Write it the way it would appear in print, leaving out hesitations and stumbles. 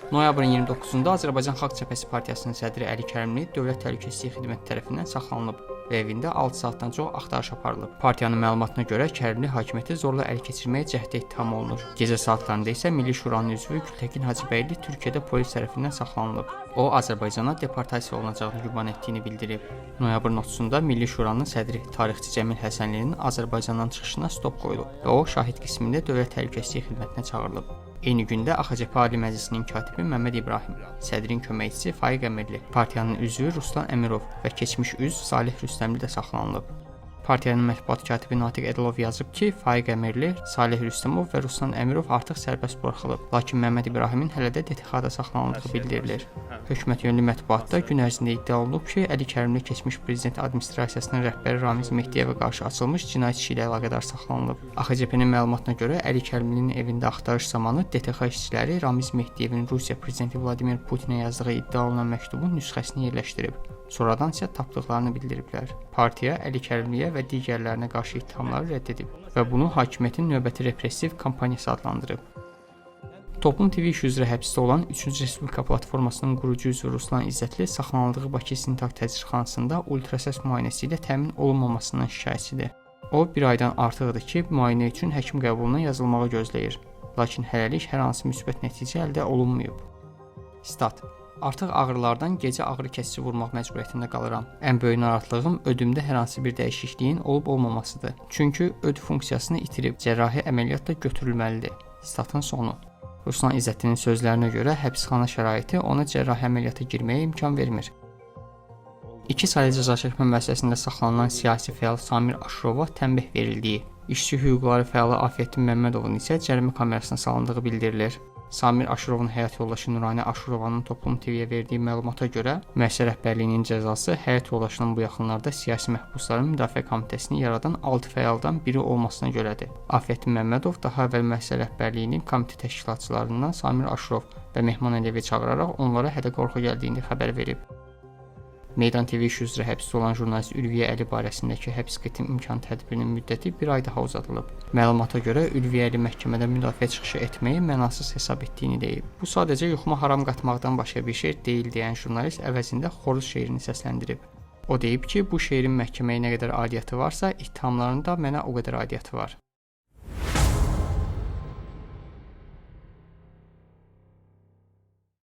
Noyabrın 29-da Azərbaycan Xalq Cəbhəsi Partiyasının sədri Əli Kərimli Dövlət Təhlükəsizlik Xidməti tərəfindən saxlanılıb və evində 6 saatdan çox axtarış aparılıb. Partiyanın məlumatına görə Kərimli hakimiyyəti zorla əl keçirməyə cəhd ittiham olunur. Gecə saatlarında isə Milli Şuranın üzvü Gültəkin Hacıbəyli Türkiyədə polis tərəfindən saxlanılıb. O, Azərbaycana deportasiya olunacağını güman etdiyini bildirib. Noyabrın 30-da Milli Şuranın sədri tarixçi Cəmil Həsənlinin Azərbaycandan çıxışına stop qoyulub və o, şahid qismində Dövlət Təhlükəsizlik Xidmətinə çağırılıb. Eyni gündə AXCP Ali Məclisinin katibi Məmməd İbrahim, sədrin köməkçisi Faiq Əmirli, partiyanın üzvü Ruslan Əmirov və keçmiş üzv Salih Rüstəmli də saxlanılıb. Partiyanın mətbuat katibi Natiq Edilov yazıb ki, Faiq Əmirli, Salih Rüstəmov və Ruslan Əmirov artıq sərbəst buraxılıb, lakin Məmməd İbrahimin hələ də DTX-da saxlanıldığı bildirilir. Hökumət yönlü mətbuatda gün ərzində iddia olunub ki, Əli Kərimli keçmiş prezident administrasiyasının rəhbəri Ramiz Mehdiyevə qarşı açılmış cinayət işi ilə əlaqədar saxlanılıb. AXCP-nin məlumatına görə Əli Kərimlinin evində axtarış zamanı DTX işçiləri Ramiz Mehdiyevin Rusiya prezidenti Vladimir Putinə yazdığı iddia olunan məktubun nüsxəsini yerləşdirib. Sonradan isə tapdıqlarını bildiriblər. Partiya Əli Kərimliyə və digərlərinə qarşı ittihamları rədd edib və bunu hakimiyyətin növbəti repressiv kampaniyası adlandırıb. Toplum TV iş üzrə həbsdə olan 3-cü Respublika platformasının qurucu üzvü Ruslan İzzətli saxlanıldığı Bakı İstintaq Təcridxanasında ultrasəs müayinəsi ilə təmin olunmamasından şikayətçidir. O, bir aydan artıqdır ki, müayinə üçün həkim qəbuluna yazılmağı gözləyir. Lakin hələlik hər hansı müsbət nəticə əldə olunmayıb. Stat: Artıq ağrılardan gecə ağrı kəsici vurmaq məcburiyyətində qalıram. Ən böyük narahatlığım ödümdə hər hansı bir dəyişikliyin olub-olmamasıdır. Çünki öd funksiyasını itirib, cərrahi əməliyyat da götürülməlidir. Statın sonu. Ruslan İzzətlinin sözlərinə görə həbsxana şəraiti ona cərrahi əməliyyata girməyə imkan vermir. 2 saylı cəzaçəkmə müəssisəsində saxlanılan siyasi fəal Samir Aşurova tənbih verildiyi, işçi hüquqları fəalı Afiyettin Məmmədovun isə cərimə kamerasına salındığı bildirilir. Samir Aşurovun həyat yoldaşı Nurani Aşurovanın Toplum TV-yə verdiyi məlumata görə müəssisə rəhbərliyinin cəzası həyat yoldaşının bu yaxınlarda siyasi məhbusların müdafiə komitəsini yaradan 6 fəaldan biri olmasına görədir. Afiyettin Məmmədov daha əvvəl müəssisə rəhbərliyinin komitə təşkilatçılarından Samir Aşurov və Mehman Əliyevi çağıraraq onlara hədə-qorxu gəldiyini xəbər verib. Meydan TV iş üzrə həbsdə olan jurnalist Ülviyə Əli barəsindəki həbs qətim imkan tədbirinin müddəti bir ay daha uzadılıb. Məlumata görə Ülviyə Əli məhkəmədə müdafiə çıxışı etməyi mənasız hesab etdiyini deyib. Bu sadəcə yuxuma haram qatmaqdan başqa bir şey deyil deyən jurnalist əvəzində xoruz şeirini səsləndirib. O deyib ki, bu şeirin məhkəməyə nə qədər aidiyyəti varsa, ittihamların da mənə o qədər aidiyyəti var.